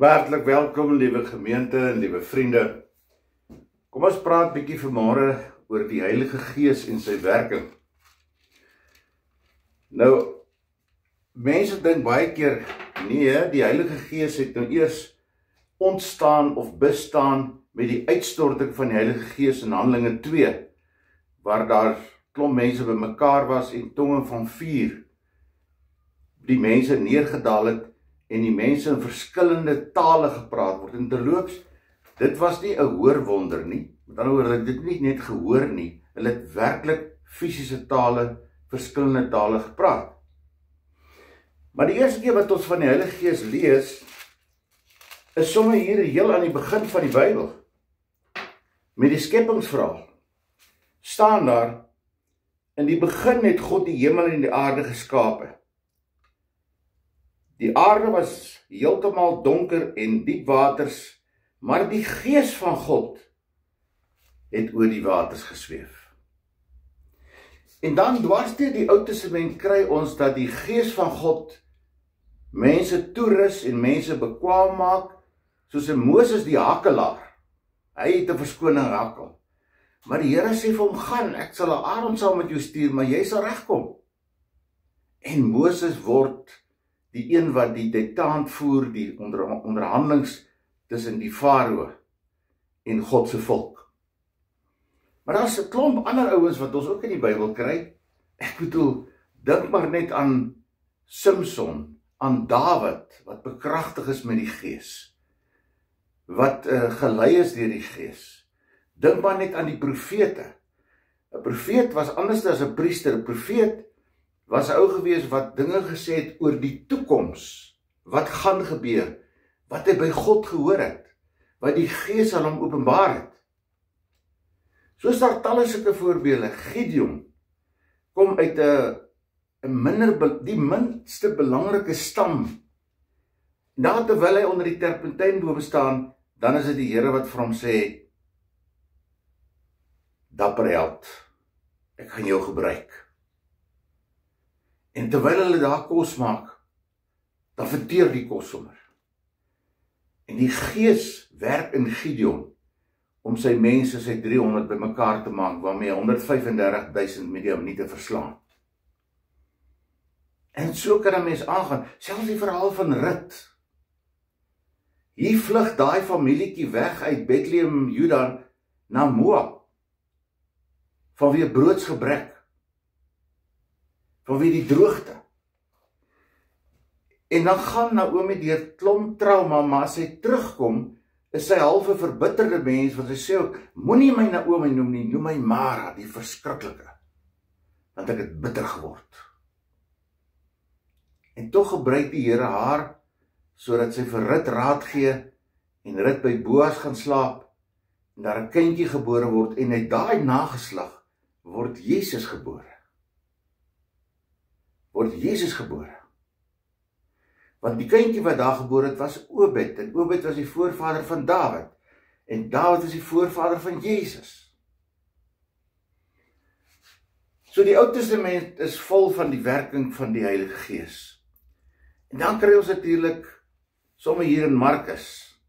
Hartlik welkom, liewe gemeente en liewe vriende. Kom ons praat bietjie vanmôre oor die Heilige Gees en sy werking. Nou, mense dink baie keer, nee, die Heilige Gees het nou eers ontstaan of bestaan met die uitstorting van die Heilige Gees in Handelinge 2, waar daar klomp mense bymekaar was en tonge van vuur die mense neergedaal het en die mense in verskillende tale gepraat word. En terloops, dit was nie 'n hoorwonder nie. Met ander woorde, hulle het dit nie net gehoor nie, hulle het werklik fisiese tale, verskillende tale gepraat. Maar die eerste keer wat ons van die Heilige Gees lees, is sommer hier heel aan die begin van die Bybel. Met die skepingsverhaal staan daar, in die begin het God die hemel en die aarde geskape. Die aarde was heeltemal donker en diep waters, maar die Gees van God het oor die waters gesweef. En dan dwars deur die Ou Testament kry ons dat die Gees van God mense toerus en mense bekwaam maak, soos in Moses die hakelaar. Hy het 'n verskoning hakkel. Maar die Here sê vir hom, gaan, ek sal 'n arend saam met jou stuur, maar jy sal regkom. En Moses word die een wat die diktaat voer, die onderhandelings tussen die Farao en God se volk. Maar daar's 'n klomp ander ouens wat ons ook in die Bybel kry. Ek bedoel, dink maar net aan Samson, aan Dawid, wat bekragtig is met die Gees, wat gelei is deur die Gees. Dink maar net aan die profete. 'n Profeet was anders as 'n priester. 'n Profeet was 'n ou gewees wat dinge gesê het oor die toekoms, wat gaan gebeur, wat hy by God gehoor het, wat die Gees aan hom openbaar het. Soos daar talle sulke voorbeelde. Gideon kom uit die minste belangrike stam. Nou terwyl hy onder die terpentynboom staan, dan is dit die Here wat vir hom sê, dapper held, ek gaan jou gebruik. En terwyl hulle daar kos maak, dan verteer die kos sommer. En die Gees werk in Gideon om sy mense, sy 300 bymekaar te maak, waarmee 135.000 Midianiete verslaan. En so kan 'n mens aangaan, selfs die verhaal van Rut. Hier vlug daai familietjie weg uit Bethlehem, Juda, na Moab, vanweë broodsgebrek, vanweë die droogte. En dan gaan Naomi deur klomp trauma, maar as sy terugkom, is sy half 'n verbitterde mens, want sy sê ook, moenie my Naomi noem nie, noem my Mara, die verskriklike, want ek het bitter geword. En tog gebruik die Here haar, sodat sy vir Rut raad gee, en Rut by Boas gaan slaap, en daar 'n kindjie gebore word, en uit daai nageslag word Jesus gebore. Word Jesus gebore. Want die kindjie wat daar gebore het, was Obed, en Obed was die voorvader van Dawid, en Dawid is die voorvader van Jesus. So die Ou Testament is vol van die werking van die Heilige Gees. En dan kry ons natuurlik, sommer hier in Markus,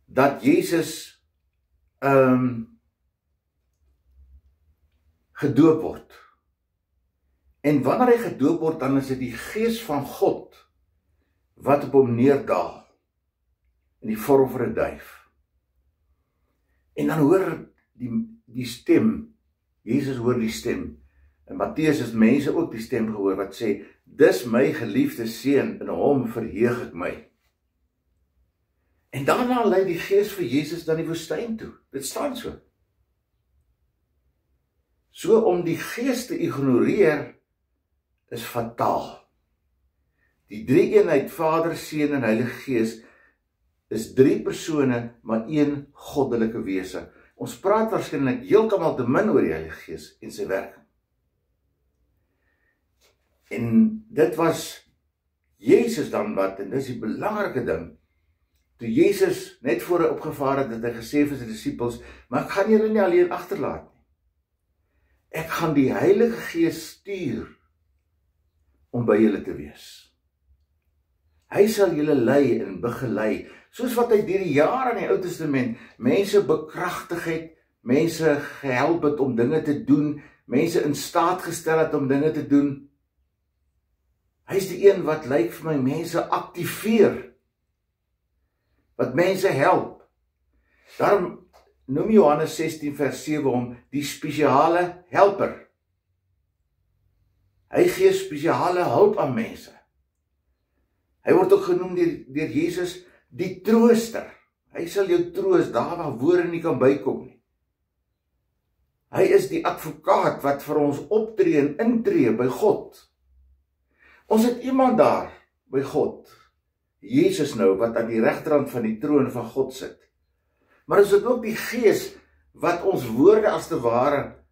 dat Jesus gedoop word. En wanneer hy gedoop word, dan is dit die Gees van God wat op hom neerdaal in die vorm van 'n duif. En dan hoor die stem, Jesus hoor die stem. En Matteus het mense ook die stem gehoor wat sê, dis my geliefde seun, in hom verheug ek my. En daarna lei die Gees vir Jesus na die woestyn toe. Dit staan so. So om die Gees te ignoreer is fataal. Die drie-eenheid, Vader, Seun en Heilige Gees, is 3 persone, maar 1 goddelike wese. Ons praat waarskynlik heeltemal te min oor die Heilige Gees en sy werking. En dit was Jesus dan wat, en dis die belangrike ding, toe Jesus net voor hy opgevaar het hy gesê vir sy disippels, maar ek gaan julle nie alleen agterlaat nie. Ek gaan die Heilige Gees stuur om by julle te wees. Hy sal julle lei en begelei, soos wat hy deur die jare in die Ou Testament mense bekragtig het, mense gehelp het om dinge te doen, mense in staat gestel het om dinge te doen. Hy is die een wat lyk vir my mense aktiveer, wat mense help. Daarom noem Johannes 16 vers 7 hom die spesiale helper. Hy gee spesiale hulp aan mense. Hy word ook genoem deur Jesus die trooster. Hy sal jou troos daar waar woorde nie kan bykom nie. Hy is die advokaat wat vir ons optree en intree by God. Ons het iemand daar by God, Jesus nou, wat aan die regterhand van die troon van God sit. Maar ons het ook die Gees wat ons woorde as te ware,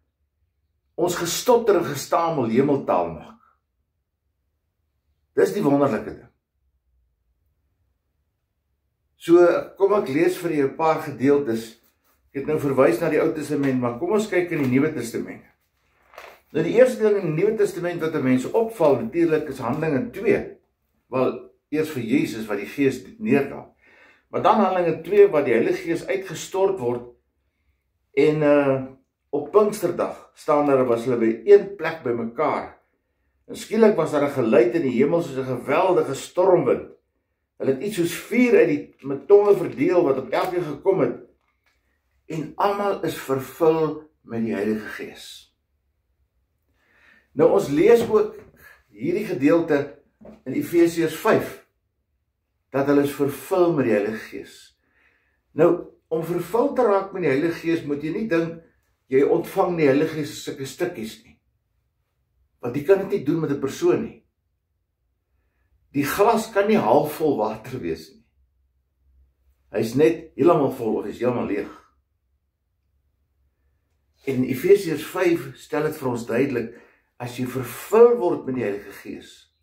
ons gestotter en gestamel hemeltaal maak. Dis die wonderlike ding. So, kom ek lees vir julle 'n paar gedeeltes. Ek het nou verwys na die Ou Testament, maar kom ons kyk in die Nuwe Testament. Nou die eerste ding in die Nuwe Testament wat mense opval, natuurlik is Handelinge 2. Wel, eers vir Jesus wat die Gees neerdaal. Maar dan Handelinge 2 waar die Heilige Gees uitgestort word en op Pinksterdag staan daar, was hulle by een plek by mekaar. En skielik was daar 'n geluid in die hemel soos 'n geweldige stormwind. Hulle het iets soos vuur uit die met tonge verdeel wat op elkeen gekom het. En almal is vervul met die Heilige Gees. Nou ons lees ook hierdie gedeelte in Efesiërs 5, dat hulle is vervul met die Heilige Gees. Nou, om vervul te raak met die Heilige Gees, moet jy nie dink, jy ontvang die Heilige Gees sulke stukkies nie. Want jy kan dit nie doen met 'n persoon nie. Die glas kan nie halfvol water wees nie. Hy is net heeltemal vol of hy is heeltemal leeg. En in Efesiërs 5 stel dit vir ons duidelik, as jy vervul word met die Heilige Gees,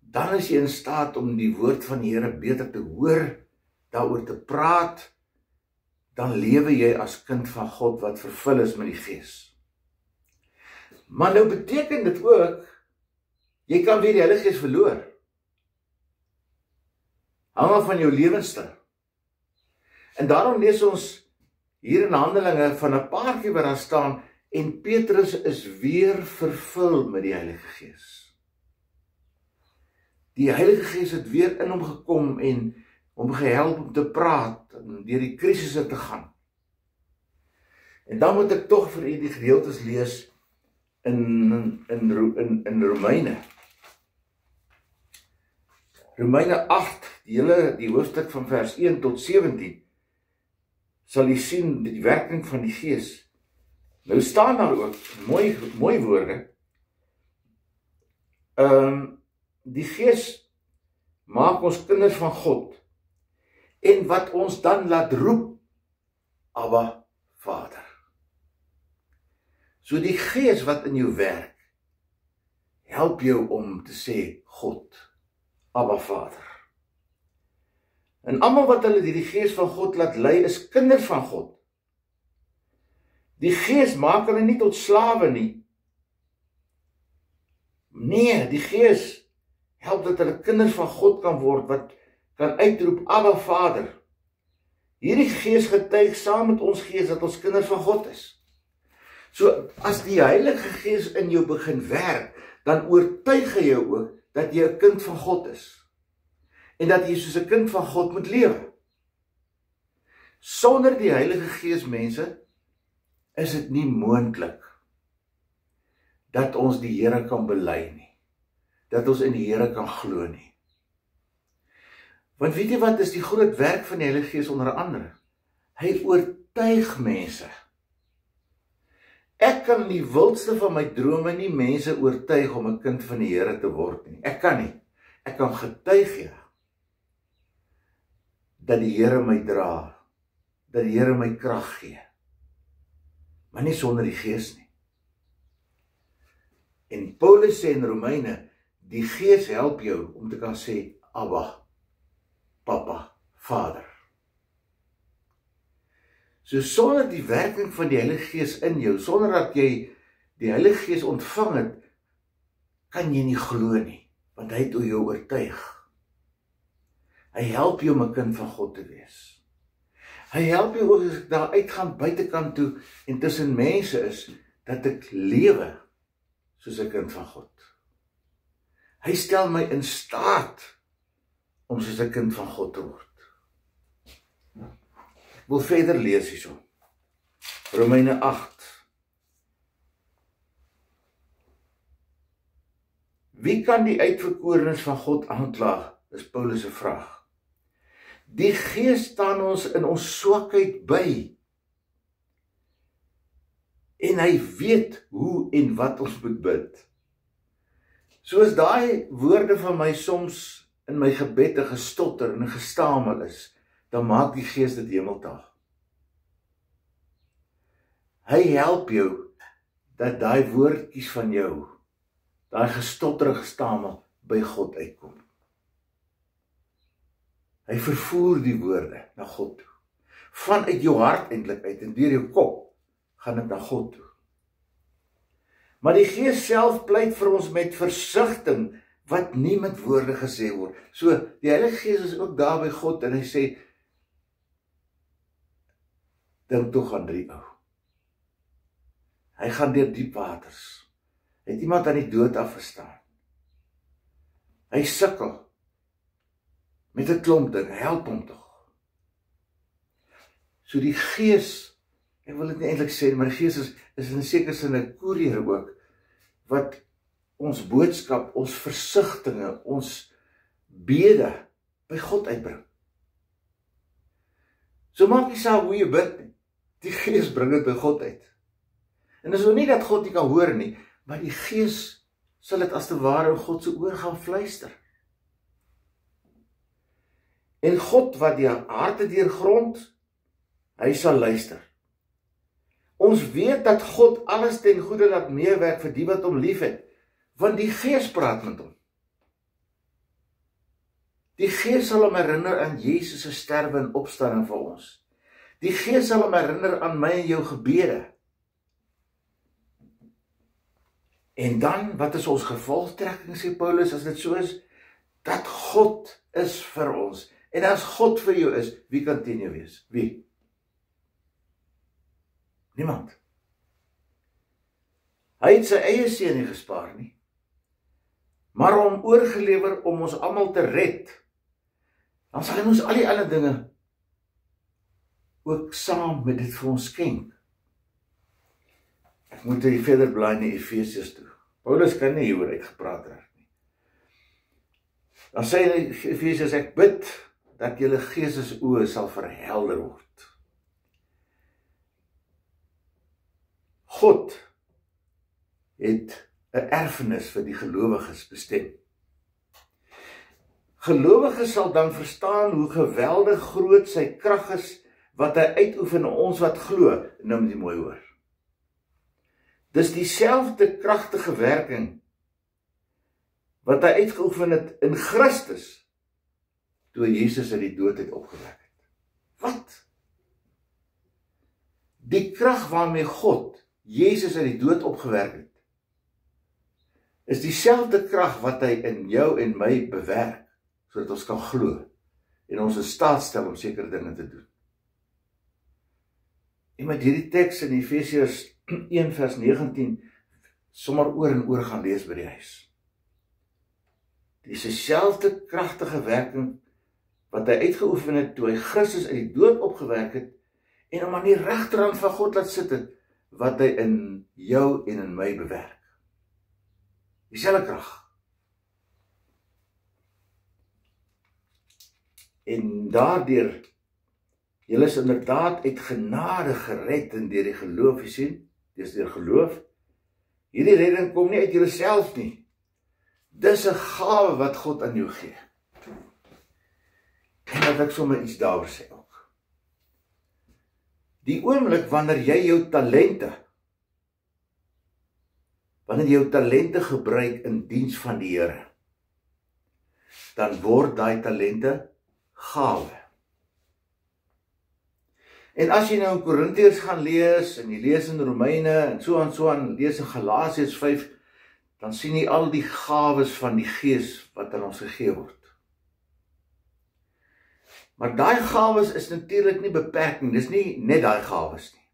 dan is jy in staat om die woord van die Here beter te hoor, daaroor te praat, dan lewe jy as kind van God wat vervul is met die Gees. Maar nou beteken dit ook, jy kan weer die Heilige Gees verloor. Hang af van jou lewenstyl. En daarom lees ons hier in Handelinge van 'n paar keer waar daar staan, en Petrus is weer vervul met die Heilige Gees. Die Heilige Gees het weer in hom gekom en hom gehelp om te praat en deur die krisisse te gaan. En dan moet ek tog vir u die gedeeltes lees in Romeine. Romeine 8, die hoofstuk van vers 1 tot 17, sal jy sien die werking van die Gees. Nou staan daar ook mooi woorde. Die Gees maak ons kinders van God, en wat ons dan laat roep, Abba, Vader. So die Gees wat in jou werk, help jou om te sê, God, Abba, Vader. En almal wat hulle die Gees van God laat lei, is kinders van God. Die Gees maak hulle nie tot slawe nie. Nee, die Gees help dat hulle kinders van God kan word, wat kan uitroep, Abba, Vader. Hierdie Gees getuig saam met ons Gees dat ons kinders van God is. So, as die Heilige Gees in jou begin werk, dan oortuig hy jou ook dat jy 'n kind van God is. En dat jy soos 'n kind van God moet lewe. Sonder die Heilige Gees, mense, is dit nie moontlik dat ons die Here kan bely nie. Dat ons in die Here kan glo nie. Want weet jy wat is die groot werk van die Heilige Gees onder andere? Hy oortuig mense. Ek kan in die wildste van my drome nie mense oortuig om 'n kind van die Here te word nie. Ek kan nie. Ek kan getuig, ja, dat die Here my dra, dat die Here my krag gee. Maar nie sonder die Gees nie. En Paulus sê in Romeine, die Gees help jou om te kan sê, Abba, Papa, Vader. So sonder die werking van die Heilige Gees in jou, sonder dat jy die Heilige Gees ontvang het, kan jy nie glo nie, want hy het jou oortuig. Hy help jou om 'n kind van God te wees. Hy help jou ook as ek daar uitgaan buitekant toe en tussen mense is, dat ek lewe soos 'n kind van God. Hy stel my in staat om soos 'n kind van God te word. Ek wil verder lees hierso. Romeine 8. Wie kan die uitverkorenes van God aankla? Dis Paulus se vraag. Die Gees staan ons in ons swakheid by. En hy weet hoe en wat ons moet bid. Soos daai woorde van my soms in my gebed gestotter en gestamel is, dan maak die Gees dit hemeltaal. Hy help jou dat daai woordjies van jou, daai gestotterige gestamel by God uitkom. Hy vervoer die woorde na God toe. Vanuit jou hart eintlik uit en deur jou kop gaan dit na God toe. Maar die Gees self pleit vir ons met versigtiging wat nie met woorde gesê word. So, die Heilige Gees is ook daar by God en hy sê, dink tog aan die ou. Hy gaan deur diep waters. Hy het iemand aan die dood afgestaan. Hy sukkel met 'n klomp dinge, help hom tog. So die Gees, ek wil dit nie eintlik sê, maar die Gees is in sekere sin 'n koerier ook, wat ons boodskap, ons versigtinge, ons bede by God uitbring. So maak nie saak hoe jy bid nie, die Gees bring dit by God uit. En dis nou nie dat God nie kan hoor nie, maar die Gees sal dit as te ware in God se oor gaan fluister. En God wat die harte deurgrond, hy sal luister. Ons weet dat God alles ten goeie laat meewerk vir die wat hom liefhet, want die Gees praat met hom. Die Gees sal hom herinner aan Jesus se sterwe en opstanding vir ons. Die Gees sal hom herinner aan my en jou gebede. En dan, wat is ons gevolgtrekking, sê Paulus, as dit so is, dat God is vir ons. En as God vir jou is, wie kan teen jou wees? Wie? Niemand. Hy het sy eie seun nie gespaar nie, maar hom oorgelewer om ons almal te red. Dan sal hy ons al die ander dinge ook saam met dit vir ons skenk. Ek moet hier verder blaai in Efesiërs toe. Paulus kan nie hieroor uitgepraat raak nie. Dan sê hy in Efesiërs, ek bid dat julle geestesoë sal verhelder word. God het 'n erfenis vir die gelowiges bestem. Gelowiges sal dan verstaan hoe geweldig groot sy krag is wat hy uitoefen in ons wat glo. Nou moet jy mooi hoor. Dis dieselfde kragtige werking wat hy uitgeoefen het in Christus toe Jesus uit die dood het opgewek het. Wat? Die krag waarmee God Jesus uit die dood opgewerk het, is dieselfde krag wat hy in jou en my bewerk, sodat ons kan glo en ons in staat stel om sekere dinge te doen. En met hierdie teks in Efesiërs 1 vers 19 sommer oor en oor gaan lees by die huis. Dis dieselfde kragtige werking wat hy uitgeoefen het toe hy Christus uit die dood opgewerk het en hom aan die regterhand van God laat sit het, wat hy in jou en in my bewerk. Dieselfde krag. En daardeur, julle is inderdaad uit genade gered en deur die geloof, jy sien, dis deur geloof. Hierdie redding kom nie uit jouself nie. Dis 'n gawe wat God aan jou gee. En dat ek sommer iets daaroor sê ook. Die oomblik wanneer jy jou talente gebruik in diens van die Here, dan word daai talente gawe. En as jy nou in Korintiërs gaan lees, en jy lees in Romeine, en so aan, lees in Galasiërs 5, dan sien jy al die gawes van die Gees wat aan ons gegee word. Maar daai gawes is natuurlik nie beperk nie, dis nie net daai gawes nie.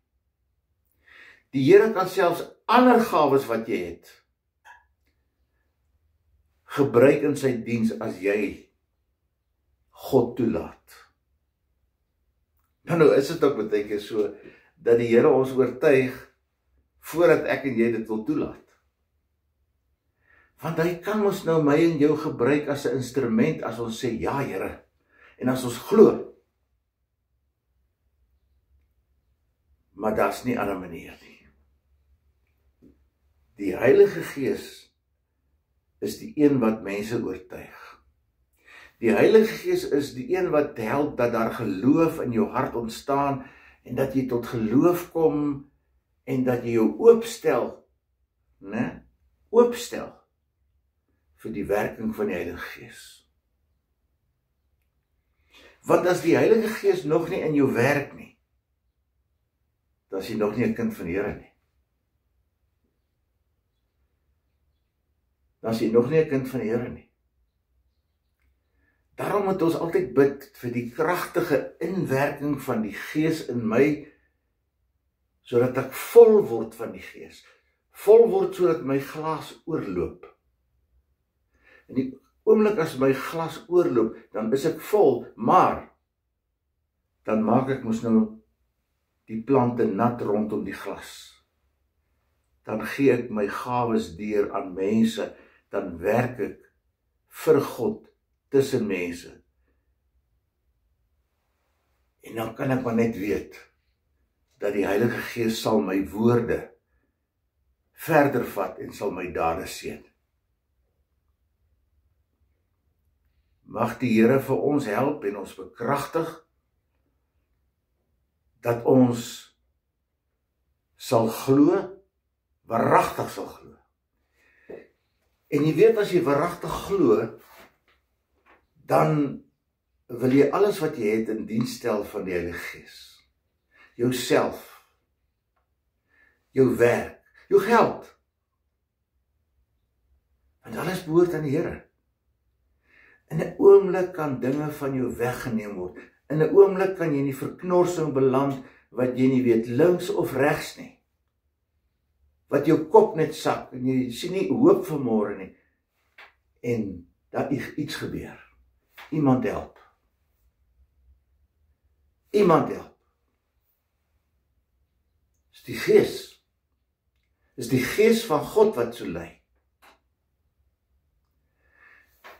Die Here kan selfs ander gawes wat jy het, gebruik in sy diens as jy God toelaat. Nou is dit ook baie keer so, dat die Here ons oortuig, voordat ek en jy dit wil toelaat. Want hy kan ons nou my en jou gebruik as 'n instrument, as ons sê, ja Here, en as ons glo. Maar daar's nie 'n ander manier nie. Die Heilige Gees is die een wat mense oortuig. Die Heilige Gees is die een wat help dat daar geloof in jou hart ontstaan en dat jy tot geloof kom en dat jy jou oopstel, oopstel vir die werking van die Heilige Gees. Want as die Heilige Gees nog nie in jou werk nie, dan is jy nog nie 'n kind van die Here nie. Dan is jy nog nie 'n kind van die Here nie. Daarom moet ons altyd bid vir die kragtige inwerking van die Gees in my, sodat ek vol word van die Gees. Vol word sodat my glas oorloop. In die oomblik as my glas oorloop, dan is ek vol, maar dan maak ek mos nou die plante nat rondom die glas. Dan gee ek my gawes deur aan mense, dan werk ek vir God tussen mense. En dan kan ek maar net weet dat die Heilige Gees sal my woorde verder vat en sal my dade seën. Mag die Here vir ons help en ons bekragtig dat ons sal glo, waaragtig sal glo. En jy weet, as jy waaragtig glo, dan wil jy alles wat jy het in diens stel van die Heilige Gees. Jouself, jou werk, jou geld. Want alles behoort aan die Here. In 'n oomblik kan dinge van jou weggeneem word. In 'n oomblik kan jy in die verknorsing beland wat jy nie weet links of regs nie. Wat jou kop net sak en jy sien nie hoop vir môre nie. En dat iets gebeur. Iemand help. Iemand help. Dis die Gees. Dis die Gees van God wat so lei.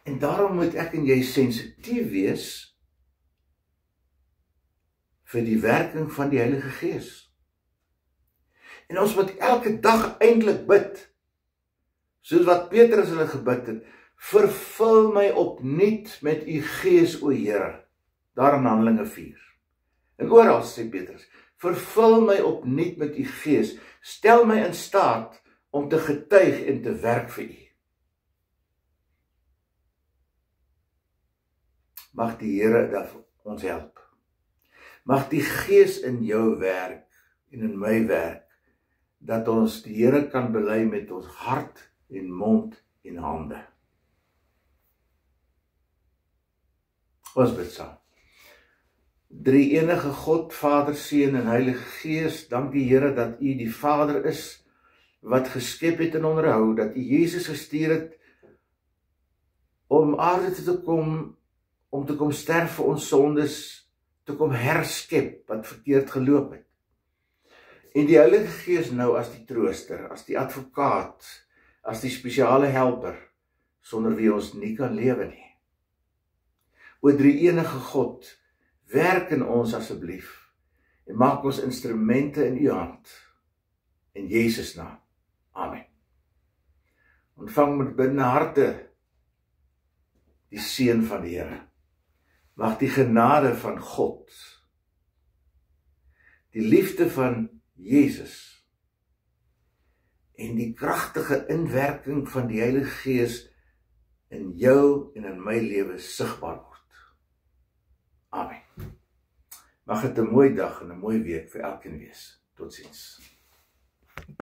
En daarom moet ek en jy sensitief wees vir die werking van die Heilige Gees. En ons moet elke dag eintlik bid, soos wat Petrus hulle gebid het, vervul my opnuut met u Gees, o Here, daar in Handelinge 4. En oral sê Petrus, vervul my opnuut met u Gees, stel my in staat om te getuig en te werk vir u. Mag die Here dat ons help. Mag die Gees in jou werk en in my werk, dat ons die Here kan bely met ons hart en mond en hande. Ons bid saam. Drie-enige God, Vader, Seun en Heilige Gees, dankie Here dat u die Vader is, wat geskep het en onderhou, dat u Jesus gestuur het, om aarde te kom, om te kom sterf vir ons sondes, te kom herskep, wat verkeerd geloop het. En die Heilige Gees nou as die trooster, as die advokaat, as die spesiale helper, sonder wie ons nie kan lewe nie. O drie-enige God, werk in ons asseblief, en maak ons instrumente in u hand, in Jesus naam. Amen. Ontvang met bidende harte die seën van die Here. Mag die genade van God, die liefde van Jesus en die kragtige inwerking van die Heilige Gees in jou en in my lewe sigbaar word. Amen. Mag dit 'n mooi dag en 'n mooi week vir elkeen wees. Totsiens.